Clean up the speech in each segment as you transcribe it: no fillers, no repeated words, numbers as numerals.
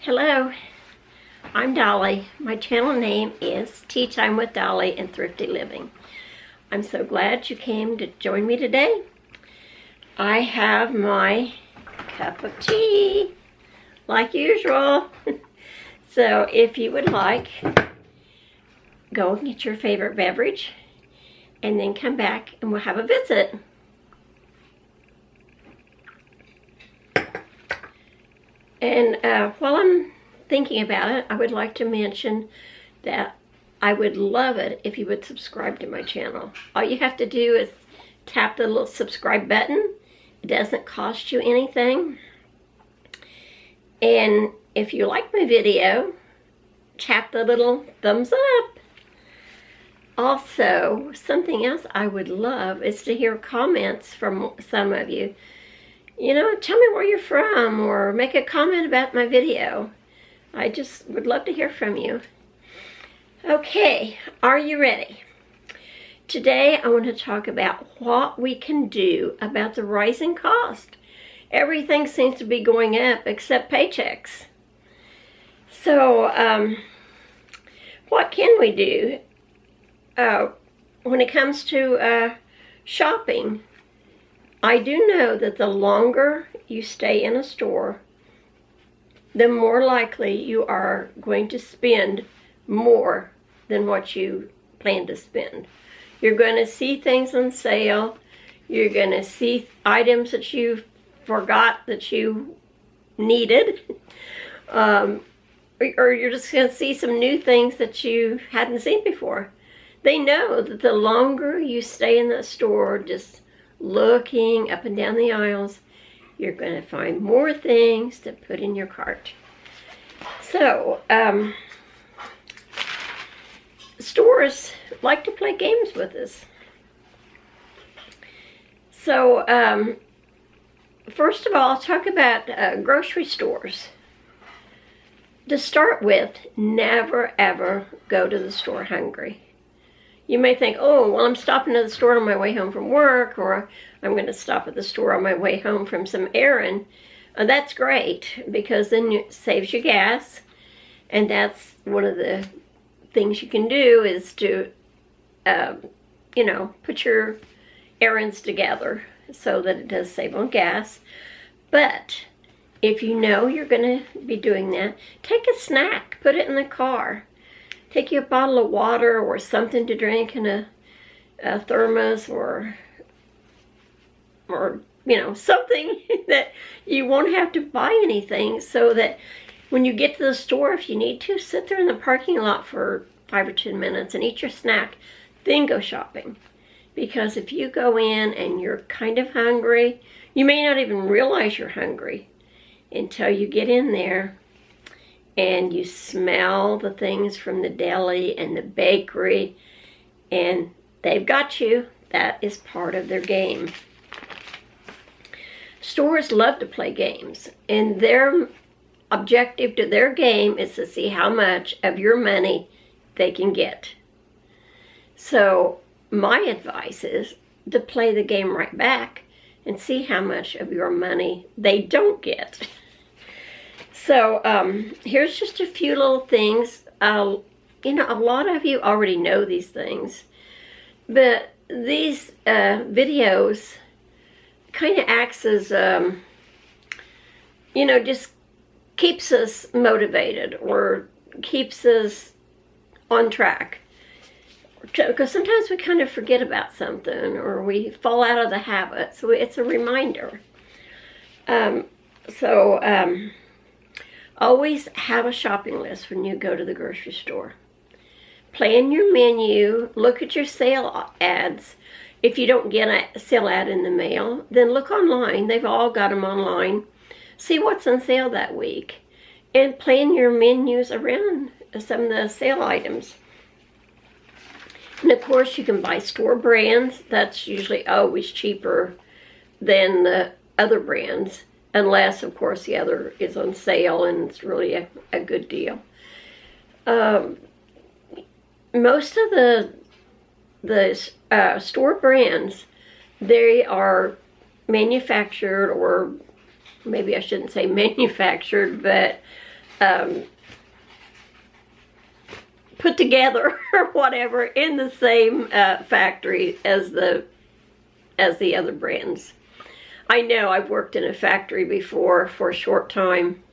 Hello, I'm Dolly. My channel name is Tea Time with Dolly and Thrifty Living. I'm so glad you came to join me today. I have my cup of tea, like usual. So if you would like, go and get your favorite beverage and then come back and we'll have a visit. And while I'm thinking about it, I would like to mention that I would love it if you would subscribe to my channel. All you have to do is tap the little subscribe button. It doesn't cost you anything. And if you like my video, tap the little thumbs up. Also, something else I would love is to hear comments from some of you. You know, tell me where you're from or make a comment about my video. I just would love to hear from you. Okay, are you ready? Today I want to talk about what we can do about the rising cost. Everything seems to be going up except paychecks. So, what can we do when it comes to shopping? I do know that the longer you stay in a store, the more likely you are going to spend more than what you plan to spend. You're going to see things on sale. You're going to see items that you forgot that you needed. Or you're just going to see some new things that you hadn't seen before. They know that the longer you stay in the store, just looking up and down the aisles, you're going to find more things to put in your cart. So, stores like to play games with us. So, first of all, I'll talk about grocery stores. To start with, never ever go to the store hungry. You may think, oh, well, I'm stopping at the store on my way home from work, or I'm going to stop at the store on my way home from some errand. That's great, because then it saves you gas, and that's one of the things you can do is to, you know, put your errands together so that it does save on gas. But if you know you're going to be doing that, take a snack, put it in the car. Take you a bottle of water or something to drink in a thermos or you know, something that you won't have to buy anything, so that when you get to the store, if you need to, sit there in the parking lot for 5 or 10 minutes and eat your snack, then go shopping. Because if you go in and you're kind of hungry, you may not even realize you're hungry until you get in there and you smell the things from the deli and the bakery, and they've got you. That is part of their game. Stores love to play games, and their objective to their game is to see how much of your money they can get. So my advice is to play the game right back and see how much of your money they don't get. So here's just a few little things. You know, a lot of you already know these things, but these videos kind of acts as, you know, just keeps us motivated or keeps us on track. Because sometimes we kind of forget about something or we fall out of the habit, so it's a reminder. Always have a shopping list when you go to the grocery store. Plan your menu, look at your sale ads. If you don't get a sale ad in the mail, then look online. They've all got them online. See what's on sale that week. And plan your menus around some of the sale items. And of course, you can buy store brands. That's usually always cheaper than the other brands. Unless, of course, the other is on sale and it's really a good deal. Most of the store brands, they are manufactured, or maybe I shouldn't say manufactured, but put together or whatever in the same factory as the other brands. I know I've worked in a factory before for a short time.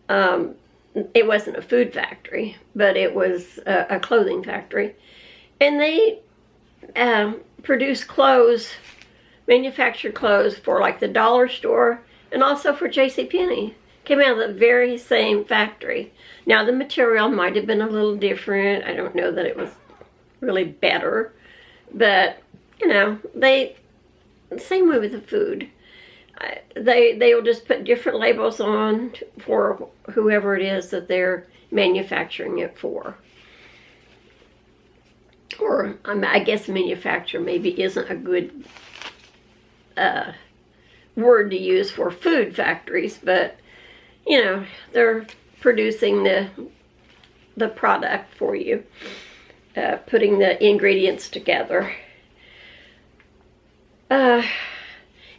It wasn't a food factory, but it was a clothing factory. And they produce clothes, manufactured clothes for like the dollar store and also for JCPenney. Came out of the very same factory. Now the material might have been a little different. I don't know that it was really better, but you know, same way with the food. They will just put different labels on for whoever it is that they're manufacturing it for. Or I guess manufacturer maybe isn't a good word to use for food factories, but you know, they're producing the product for you, putting the ingredients together.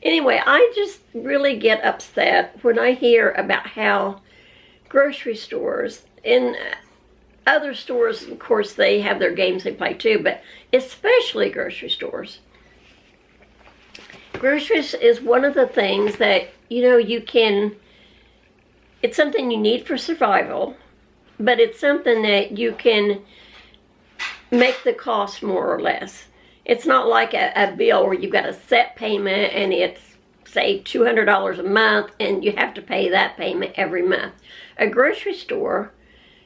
Anyway, I just really get upset when I hear about how grocery stores, and other stores, of course, they have their games they play too, but especially grocery stores. Groceries is one of the things that, you know, it's something you need for survival, but it's something that you can make the cost more or less. It's not like a bill where you've got a set payment and it's, say, $200 a month and you have to pay that payment every month. A grocery store,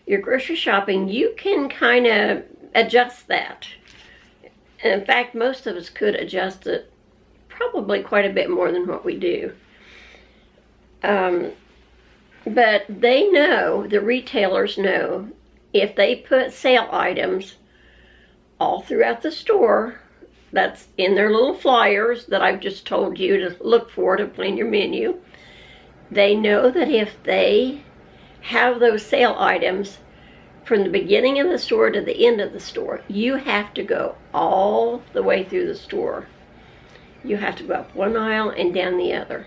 your grocery shopping, you can kind of adjust that. In fact, most of us could adjust it probably quite a bit more than what we do. But they know, the retailers know, if they put sale items all throughout the store, that's in their little flyers that I've just told you to look for to plan your menu, they know that if they have those sale items from the beginning of the store to the end of the store, you have to go all the way through the store. You have to go up one aisle and down the other.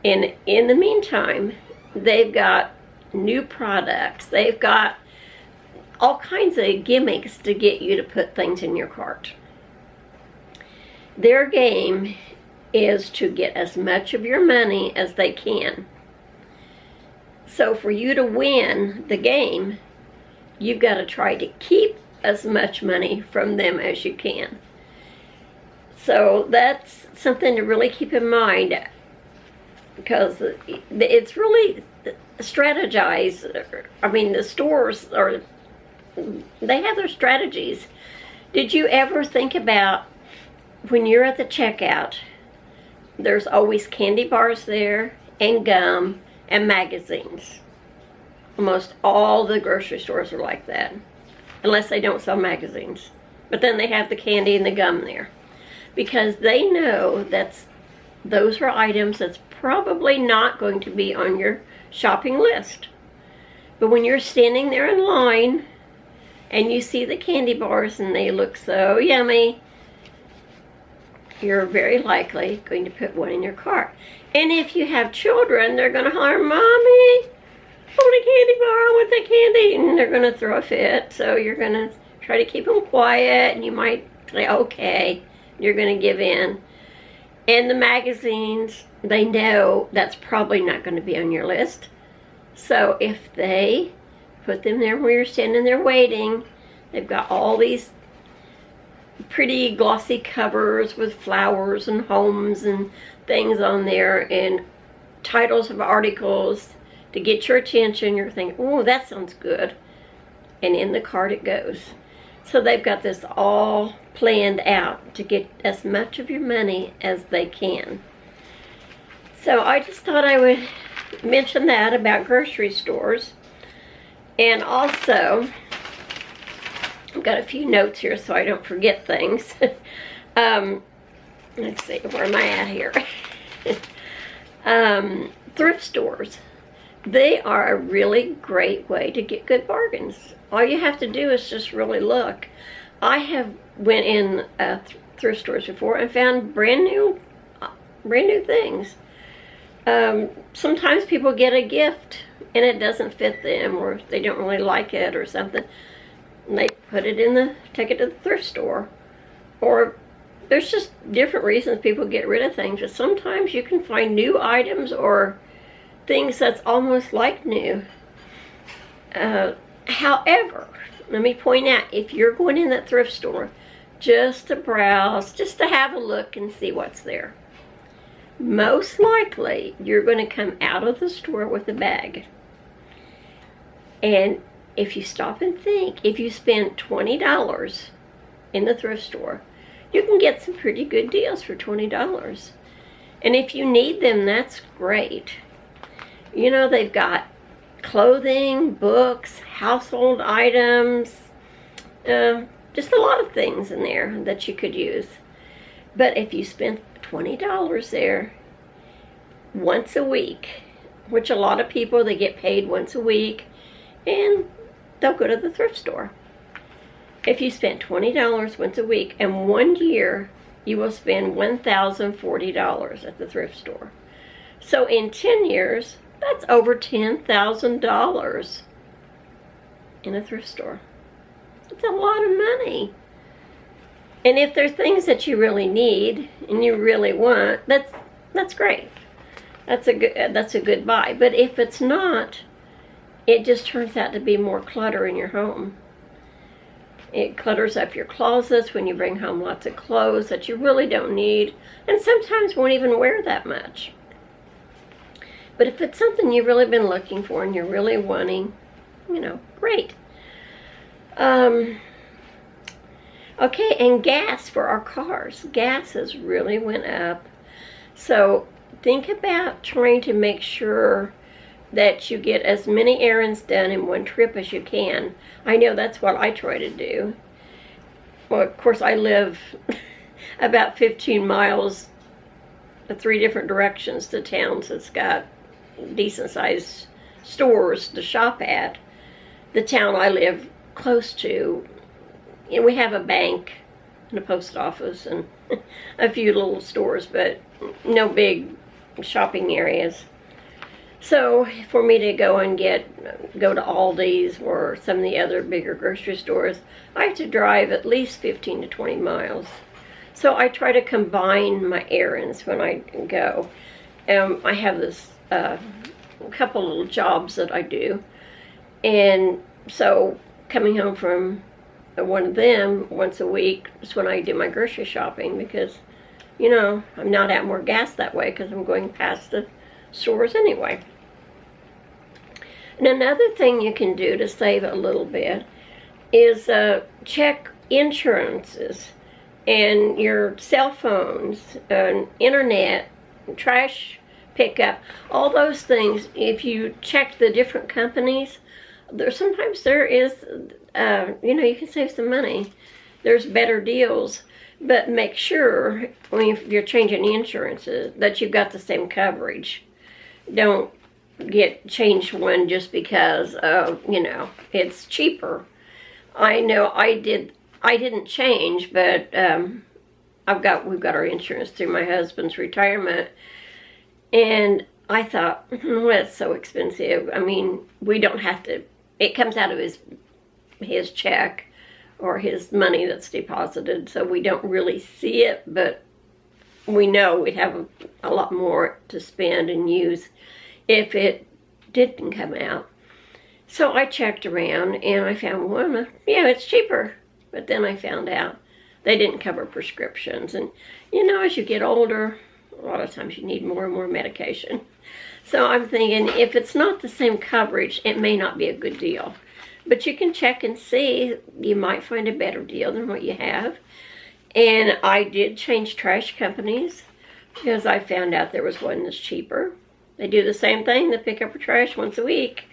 And in the meantime, they've got new products. They've got all kinds of gimmicks to get you to put things in your cart. Their game is to get as much of your money as they can. So for you to win the game, you've got to try to keep as much money from them as you can. So that's something to really keep in mind, because it's really strategize. I mean, the stores they have their strategies. Did you ever think about when you're at the checkout, there's always candy bars there and gum and magazines. Almost all the grocery stores are like that, unless they don't sell magazines. But then they have the candy and the gum there, because they know those are items that's probably not going to be on your shopping list. But when you're standing there in line and you see the candy bars and they look so yummy, you're very likely going to put one in your cart. And if you have children, they're going to holler, "Mommy, I want a candy bar, I want that candy," and they're going to throw a fit. So you're going to try to keep them quiet, and you might say, okay, you're going to give in. And the magazines, they know that's probably not going to be on your list. So if they put them there where you're standing there waiting, they've got all these pretty glossy covers with flowers and homes and things on there and titles of articles to get your attention. You're thinking, oh, that sounds good. And in the cart it goes. So they've got this all planned out to get as much of your money as they can. So I just thought I would mention that about grocery stores. And also, I've got a few notes here so I don't forget things. Let's see, where am I at here? Thrift stores. They are a really great way to get good bargains. All you have to do is just really look. I have went in thrift stores before and found brand new things. Sometimes people get a gift and it doesn't fit them, or they don't really like it or something. And they take it to the thrift store. Or there's just different reasons people get rid of things. But sometimes you can find new items or things that's almost like new. However, let me point out, if you're going in that thrift store just to browse, just to have a look and see what's there, most likely you're going to come out of the store with a bag. And if you stop and think, if you spend $20 in the thrift store, you can get some pretty good deals for $20. And if you need them, that's great. You know, they've got clothing, books, household items, just a lot of things in there that you could use. But if you spend $20 there once a week, which a lot of people, they get paid once a week and they'll go to the thrift store. If you spend $20 once a week, and 1 year you will spend $1,040 at the thrift store. So in 10 years, that's over $10,000 in a thrift store. It's a lot of money. And if there's things that you really need and you really want, that's great. That's a good buy. But if it's not, it just turns out to be more clutter in your home. It clutters up your closets when you bring home lots of clothes that you really don't need, and sometimes won't even wear that much. But if it's something you've really been looking for and you're really wanting, you know, great. Okay, and gas for our cars. Gas has really went up. So think about trying to make sure that you get as many errands done in one trip as you can. I know that's what I try to do. Well, of course, I live about 15 miles, 3 different directions to towns that's got decent-sized stores to shop at. The town I live close to, and we have a bank and a post office and a few little stores, but no big shopping areas. So for me to go to Aldi's or some of the other bigger grocery stores, I have to drive at least 15 to 20 miles. So I try to combine my errands when I go. I have this couple little jobs that I do, and so coming home from one of them once a week is when I do my grocery shopping, because, you know, I'm not out more gas that way because I'm going past the stores anyway. And another thing you can do to save a little bit is check insurances and your cell phones, internet, trash pickup, all those things. If you check the different companies, sometimes there is, you know, you can save some money. There's better deals, but make sure when you're changing insurances that you've got the same coverage. Don't change one just because, you know, it's cheaper. I know I didn't change, but we've got our insurance through my husband's retirement, and I thought, well, that's so expensive. I mean, we don't have to, it comes out of his check or his money that's deposited, so we don't really see it, but we know we have a lot more to spend and use if it didn't come out. So I checked around and I found one, yeah, it's cheaper. But then I found out they didn't cover prescriptions. And, you know, as you get older, a lot of times you need more and more medication. So I'm thinking, if it's not the same coverage, it may not be a good deal. But you can check and see. You might find a better deal than what you have. And I did change trash companies because I found out there was one that's cheaper. They do the same thing. They pick up your trash once a week.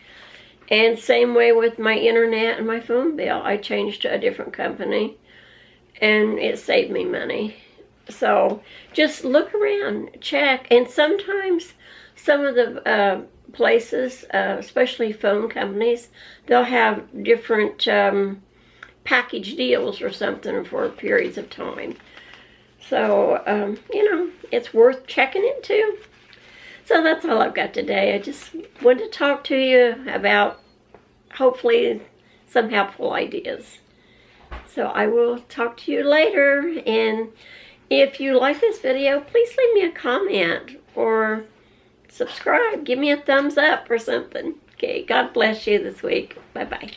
And same way with my internet and my phone bill. I changed to a different company, and it saved me money. So just look around, check. And sometimes some of the places, especially phone companies, they'll have different package deals or something for periods of time. So, you know, it's worth checking into. So that's all I've got today. I just wanted to talk to you about, hopefully, some helpful ideas. So I will talk to you later, and if you like this video, please leave me a comment or subscribe. Give me a thumbs up or something. Okay, God bless you this week. Bye-bye.